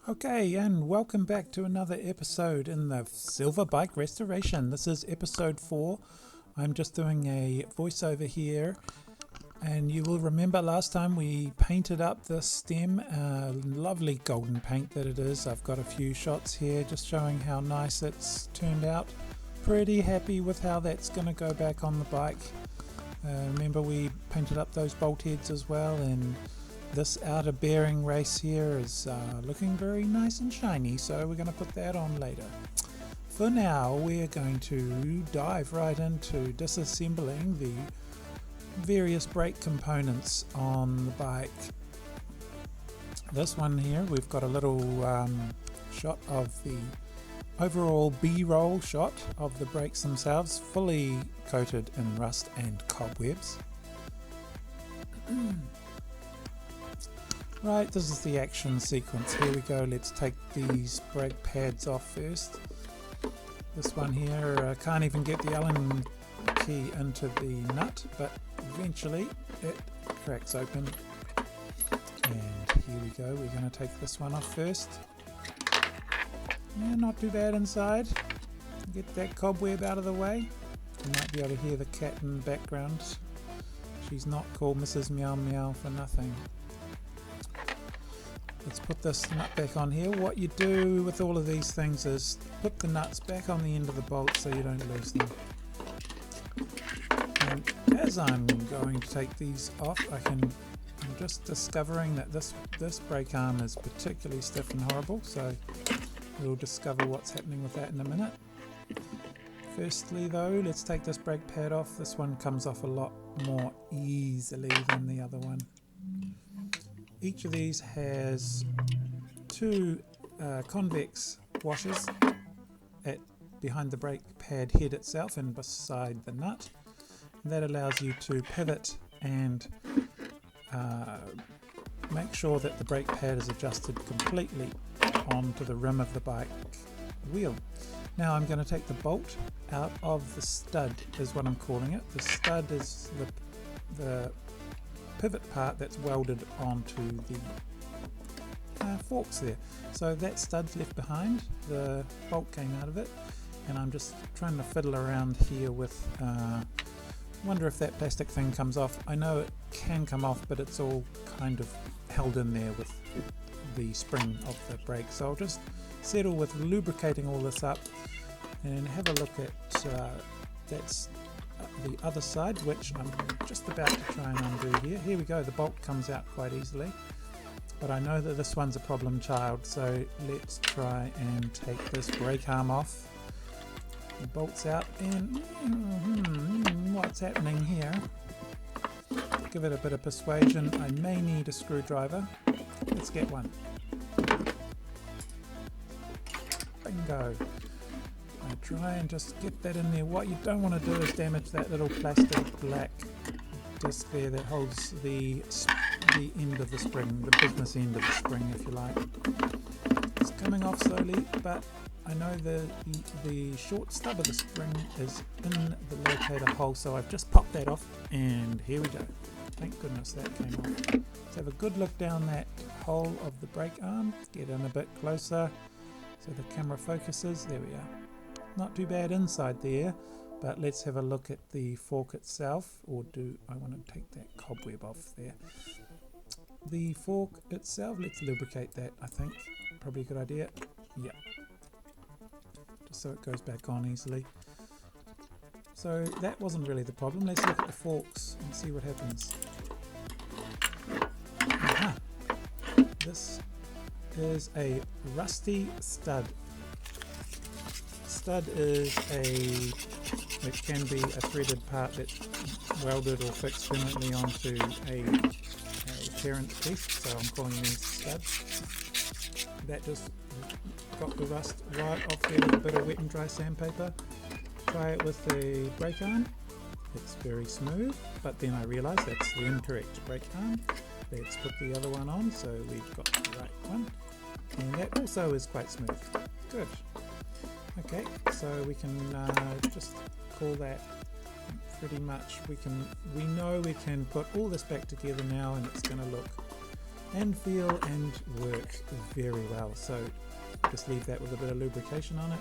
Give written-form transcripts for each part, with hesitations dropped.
Okay, and welcome back to another episode in the Silver Bike Restoration. This is episode 4. I'm just doing a voiceover here, and you will remember last time we painted up the stem, lovely golden paint that it is. I've got a few shots here just showing how nice it's turned out. Pretty happy with how that's going to go back on the bike. Remember we painted up those bolt heads as well, and this outer bearing race here is looking very nice and shiny, so we're going to put that on later. For now, we're going to dive right into disassembling the various brake components on the bike. This one here, we've got a little shot of the overall B-roll shot of the brakes themselves, fully coated in rust and cobwebs. Right, this is the action sequence. Here we go. Let's take these brake pads off first. This one here, I can't even get the Allen key into the nut, but eventually it cracks open. And here we go. We're going to take this one off first. Yeah, not too bad inside. Get that cobweb out of the way. You might be able to hear the cat in the background. She's not called Mrs. Meow Meow for nothing. Let's put this nut back on here. What you do with all of these things is put the nuts back on the end of the bolt so you don't lose them. And as I'm going to take these off, I'm just discovering that this brake arm is particularly stiff and horrible, so we'll discover what's happening with that in a minute. Firstly though, let's take this brake pad off. This one comes off a lot more easily than the other one. Each of these has two convex washers behind the brake pad head itself and beside the nut. That allows you to pivot and make sure that the brake pad is adjusted completely onto the rim of the bike wheel. Now I'm going to take the bolt out of the stud, is what I'm calling it. The stud is the pivot part that's welded onto the forks there. So that stud's left behind, the bolt came out of it, and I'm just trying to fiddle around here with wonder if that plastic thing comes off. I know it can come off, but it's all kind of held in there with the spring of the brake. So I'll just settle with lubricating all this up and have a look at that's the other side, which I'm just about to try and undo here. Here we go, the bolt comes out quite easily, but I know that this one's a problem child, so let's try and take this brake arm off. The bolt's out, and what's happening here? Give it a bit of persuasion. I may need a screwdriver. Let's get one. Bingo. I try and just get that in there. What you don't want to do is damage that little plastic black disc there that holds the end of the spring, the business end of the spring, if you like. It's coming off slowly, but I know the short stub of the spring is in the locator hole, so I've just popped that off, and here we go. Thank goodness that came off. Let's have a good look down that hole of the brake arm. Get in a bit closer so the camera focuses. There we are. Not too bad inside there, but let's have a look at the fork itself, or do I want to take that cobweb off there? The fork itself, let's lubricate that, I think. Probably a good idea. Yeah. Just so it goes back on easily. So that wasn't really the problem. Let's look at the forks and see what happens. Aha. This is a rusty stud. Stud is it can be a threaded part that's welded or fixed permanently onto a parent piece, so I'm calling these studs. That just got the rust right off there with a bit of wet and dry sandpaper. Try it with the brake arm. It's very smooth, but then I realised that's the incorrect brake arm. Let's put the other one on so we've got the right one, and that also is quite smooth. Good. Okay, so we can just call that pretty much. We know we can put all this back together now, and it's going to look and feel and work very well. So just leave that with a bit of lubrication on it,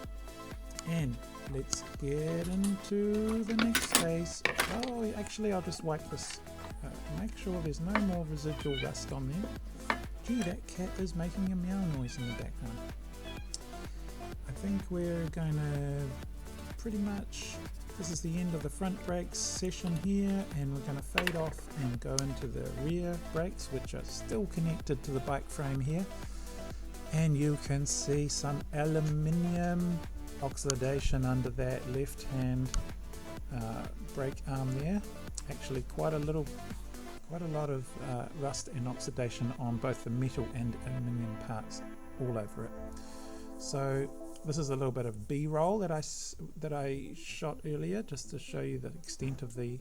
and let's get into the next phase. Oh, actually I'll just wipe this, make sure there's no more residual rust on there. Gee, that cat is making a meow noise in the background. I think we're going to pretty much, this is the end of the front brakes session here, and we're going to fade off and go into the rear brakes, which are still connected to the bike frame here. And you can see some aluminium oxidation under that left hand brake arm there. Actually quite a lot of rust and oxidation on both the metal and aluminium parts all over it. So this is a little bit of B-roll that I shot earlier, just to show you the extent of the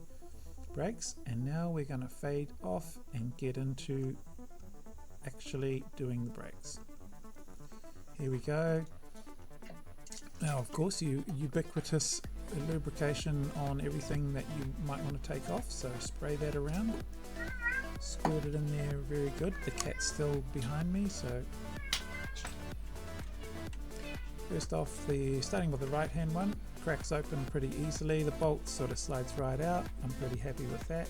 brakes. And now we're going to fade off and get into actually doing the brakes. Here we go. Now, of course, ubiquitous lubrication on everything that you might want to take off, so spray that around, squirt it in there very good. The cat's still behind me, so first off, starting with the right hand one, cracks open pretty easily. The bolt sort of slides right out. I'm pretty happy with that.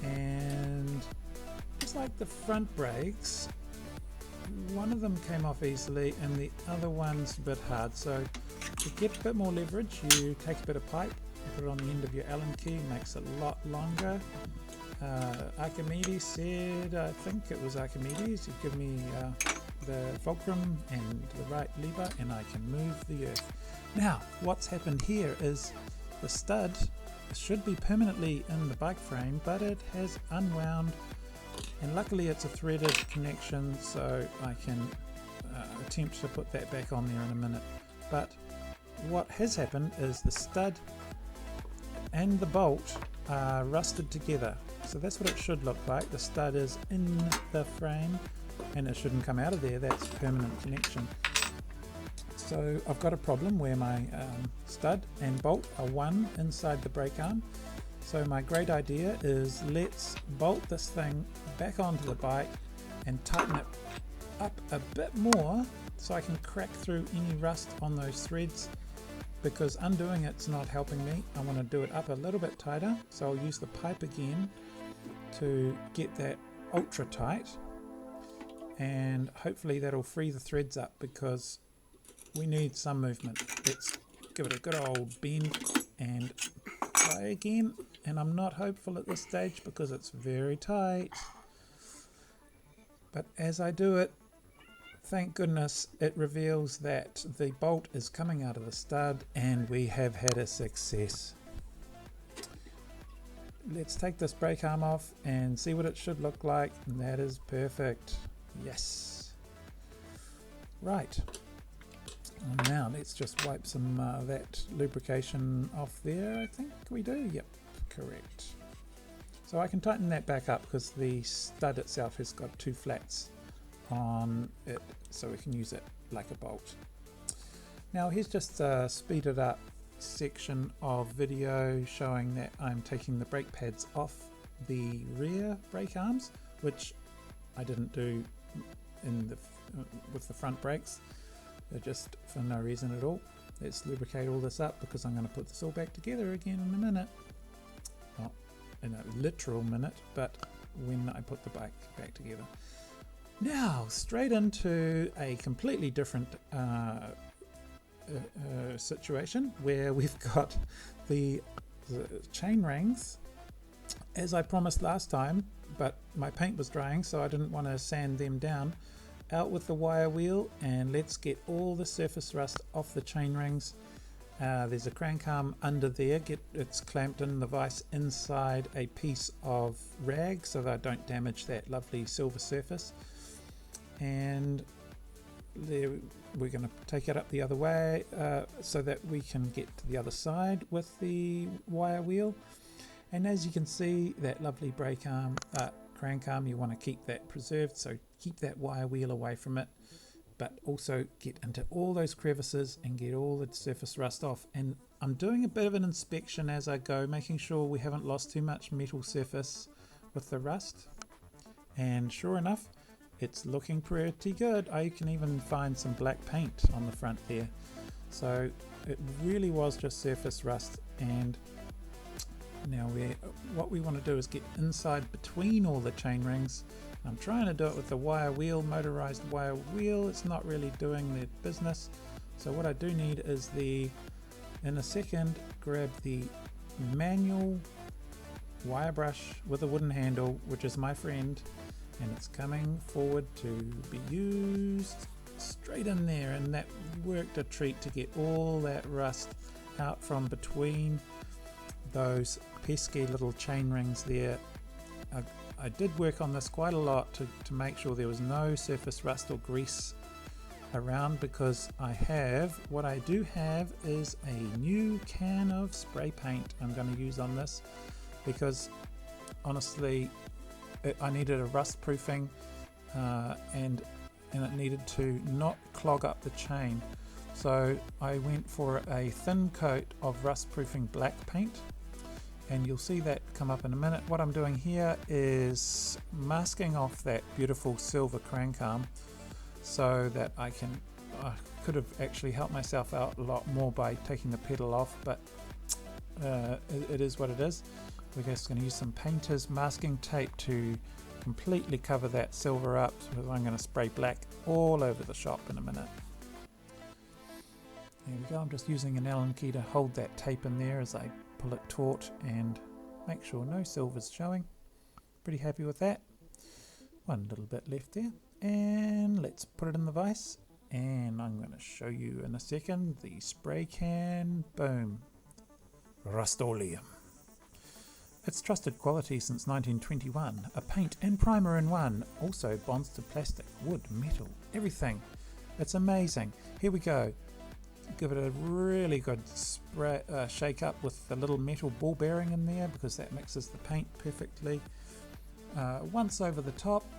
And just like the front brakes, one of them came off easily and the other one's a bit hard. So to get a bit more leverage, you take a bit of pipe, put it on the end of your Allen key, makes it a lot longer. Archimedes said, I think it was Archimedes, he'd give me the fulcrum and the right lever and I can move the earth. Now what's happened here is the stud should be permanently in the bike frame, but it has unwound, and luckily it's a threaded connection, so I can attempt to put that back on there in a minute. But what has happened is the stud and the bolt are rusted together, so that's what it should look like. The stud is in the frame and it shouldn't come out of there. That's permanent connection. So I've got a problem where my stud and bolt are one inside the brake arm. So my great idea is let's bolt this thing back onto the bike and tighten it up a bit more so I can crack through any rust on those threads, because undoing it's not helping me. I want to do it up a little bit tighter, so I'll use the pipe again to get that ultra tight, and hopefully that'll free the threads up because we need some movement. Let's give it a good old bend and try again. And I'm not hopeful at this stage because it's very tight, but as I do it, thank goodness it reveals that the bolt is coming out of the stud and we have had a success. Let's take this brake arm off and see what it should look like, and that is perfect. Yes. Right. And now let's just wipe some that lubrication off there. I think we do. Yep, correct. So I can tighten that back up because the stud itself has got two flats on it, so we can use it like a bolt. Now here's just a speeded up section of video showing that I'm taking the brake pads off the rear brake arms, which I didn't do with the front brakes. They're just for no reason at all. Let's lubricate all this up because I'm going to put this all back together again in a minute. Not in a literal minute, but when I put the bike back together. Now straight into a completely different situation where we've got the chain rings, as I promised last time, but my paint was drying so I didn't want to sand them down. Out with the wire wheel and let's get all the surface rust off the chain rings. There's a crank arm under there, it's clamped in the vise inside a piece of rag so that I don't damage that lovely silver surface. And there, we're going to take it up the other way so that we can get to the other side with the wire wheel. And as you can see, that lovely brake arm, crank arm, you want to keep that preserved, so keep that wire wheel away from it, but also get into all those crevices and get all the surface rust off. And I'm doing a bit of an inspection as I go, making sure we haven't lost too much metal surface with the rust. And sure enough, it's looking pretty good. I can even find some black paint on the front there. So it really was just surface rust. And now what we want to do is get inside between all the chain rings. I'm trying to do it with the wire wheel, motorized wire wheel. It's not really doing their business. So what I do need is in a second, grab the manual wire brush with a wooden handle, which is my friend, and it's coming forward to be used straight in there, and that worked a treat to get all that rust out from between those pesky little chain rings there. I did work on this quite a lot to make sure there was no surface rust or grease around, because what I do have is a new can of spray paint I'm going to use on this, because honestly I needed a rust proofing and it needed to not clog up the chain. So I went for a thin coat of rust proofing black paint, and you'll see that come up in a minute. What I'm doing here is masking off that beautiful silver crank arm so that I could have actually helped myself out a lot more by taking the pedal off, but it is what it is. We're just going to use some painter's masking tape to completely cover that silver up, so I'm going to spray black all over the shop in a minute. There we go. I'm just using an Allen key to hold that tape in there as I pull it taut and make sure no silver's showing. Pretty happy with that. One little bit left there, and let's put it in the vise, and I'm going to show you in a second the spray can. Boom. Rust-Oleum. It's trusted quality since 1921. A paint and primer in one. Also bonds to plastic, wood, metal, everything. It's amazing. Here we go. Give it a really good shake up with the little metal ball bearing in there, because that mixes the paint perfectly. Once over the top,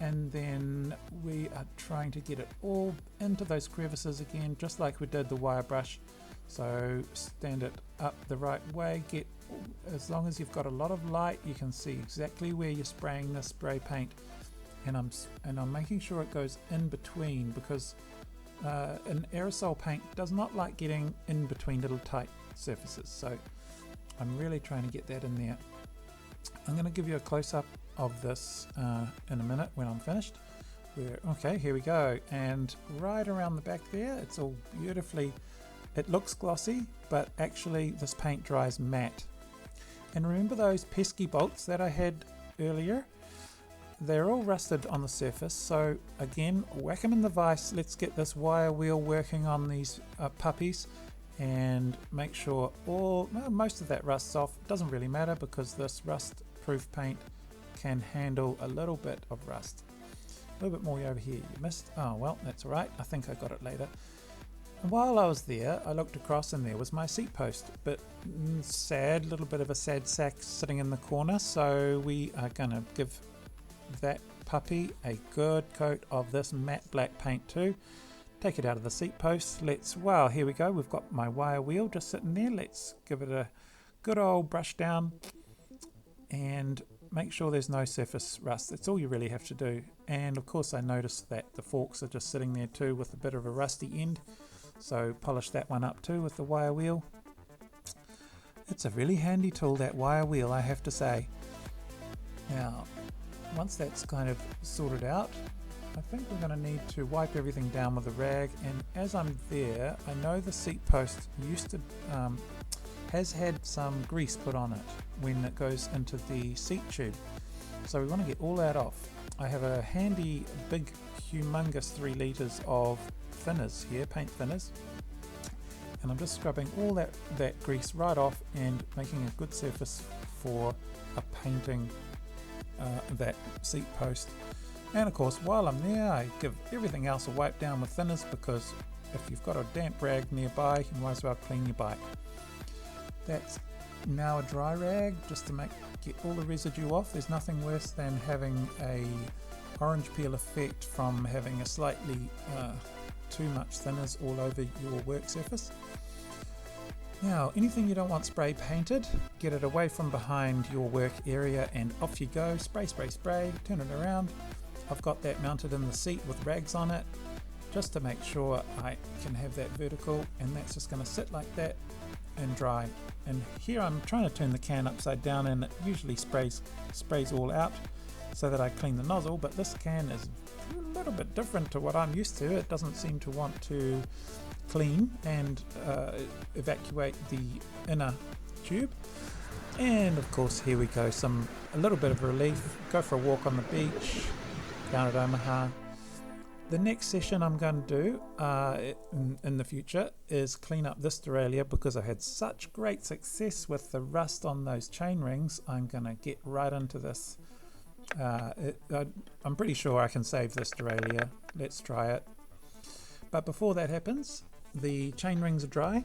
and then we are trying to get it all into those crevices again, just like we did the wire brush. So stand it up the right way. As long as you've got a lot of light, you can see exactly where you're spraying the spray paint, and I'm making sure it goes in between, because an aerosol paint does not like getting in between little tight surfaces. So I'm really trying to get that in there. I'm going to give you a close-up of this in a minute when I'm finished. Okay, here we go, and right around the back there, it's all beautifully. It looks glossy, but actually this paint dries matte. And remember those pesky bolts that I had earlier? They're all rusted on the surface, so again, whack them in the vise. Let's get this wire wheel working on these puppies, and make sure most of that rust's off. It doesn't really matter, because this rust proof paint can handle a little bit of rust. A little bit more over here you missed. Oh well, that's alright, I think I got it later. And while I was there, I looked across, and there was my seat post, but sad, little bit of a sad sack sitting in the corner. So we are going to give that puppy a good coat of this matte black paint too. Take it out of the seat post. Wow, here we go. We've got my wire wheel just sitting there. Let's give it a good old brush down and make sure there's no surface rust. That's all you really have to do. And of course I noticed that the forks are just sitting there too with a bit of a rusty end. So polish that one up too with the wire wheel. It's a really handy tool, that wire wheel, I have to say. Now, once that's kind of sorted out, I think we're going to need to wipe everything down with a rag. And as I'm there, I know the seat post has had some grease put on it when it goes into the seat tube. So we want to get all that off. I have a handy, big, humongous 3 litres of thinners here, paint thinners, and I'm just scrubbing all that grease right off and making a good surface for painting that seat post. And of course, while I'm there, I give everything else a wipe down with thinners, because if you've got a damp rag nearby, you might as well clean your bike. That's now a dry rag, just to get all the residue off. There's nothing worse than having a orange peel effect from having a slightly too much thinners all over your work surface. Now, anything you don't want spray painted, get it away from behind your work area and off you go. Spray, spray, spray, turn it around. I've got that mounted in the seat with rags on it, just to make sure I can have that vertical, and that's just going to sit like that and dry. And here I'm trying to turn the can upside down, and it usually sprays all out so that I clean the nozzle, but this can is a little bit different to what I'm used to. It doesn't seem to want to clean and evacuate the inner tube. And of course, here we go, a little bit of relief. Go for a walk on the beach down at Omaha. The next session I'm going to do in the future is clean up this derailleur, because I had such great success with the rust on those chain rings. I'm going to get right into this. I'm pretty sure I can save this derailleur. Let's try it. But before that happens, the chain rings are dry,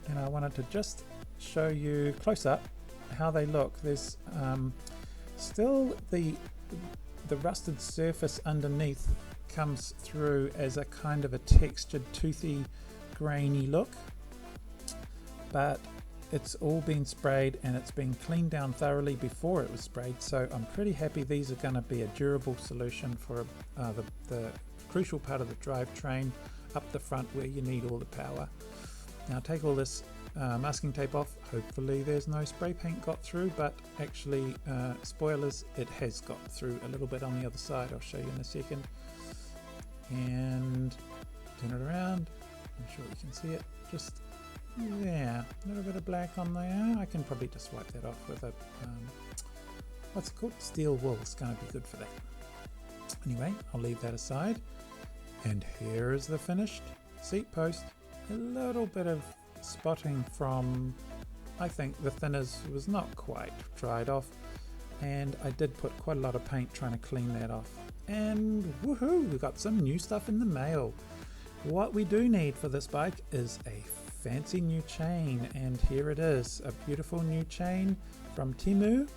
and I wanted to just show you close up how they look. There's still the rusted surface underneath comes through as a kind of a textured, toothy, grainy look, but it's all been sprayed and it's been cleaned down thoroughly before it was sprayed, so I'm pretty happy these are going to be a durable solution for the crucial part of the drivetrain up the front where you need all the power. Now take all this masking tape off. Hopefully there's no spray paint got through, but actually spoilers, it has got through a little bit on the other side. I'll show you in a second. And turn it around. I'm sure you can see it. Just there, a little bit of black on there. I can probably just wipe that off with a what's it called? Steel wool. It's going to be good for that. Anyway, I'll leave that aside. And here is the finished seat post. A little bit of spotting from, I think the thinners was not quite dried off, and I did put quite a lot of paint trying to clean that off. And woohoo, we got some new stuff in the mail. What we do need for this bike is a fancy new chain, and here it is, a beautiful new chain from Temu.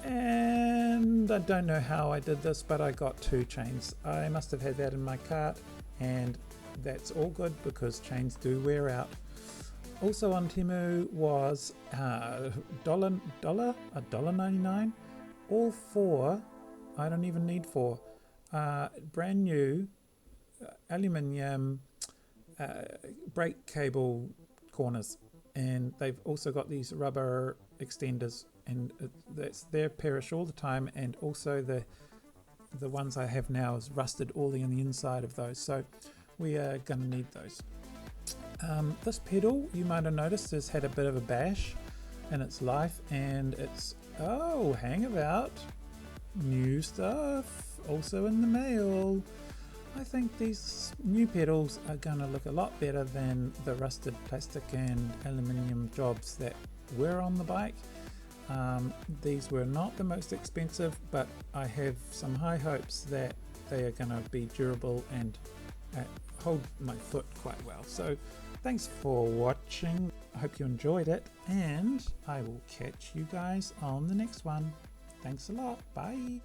And I don't know how I did this, but I got 2 chains. I must have had that in my cart, and that's all good because chains do wear out. Also on Temu was $1.99, all 4. I don't even need 4 brand new aluminium brake cable corners, and they've also got these rubber extenders, and that's their perish all the time, and also the ones I have now is rusted all on the inside of those, so we are going to need those. This pedal, you might have noticed, has had a bit of a bash in its life, and it's hang about, new stuff also in the mail. I think these new pedals are going to look a lot better than the rusted plastic and aluminium jobs that were on the bike. These were not the most expensive, but I have some high hopes that they are going to be durable and hold my foot quite well. So thanks for watching. I hope you enjoyed it, and I will catch you guys on the next one. Thanks a lot. Bye.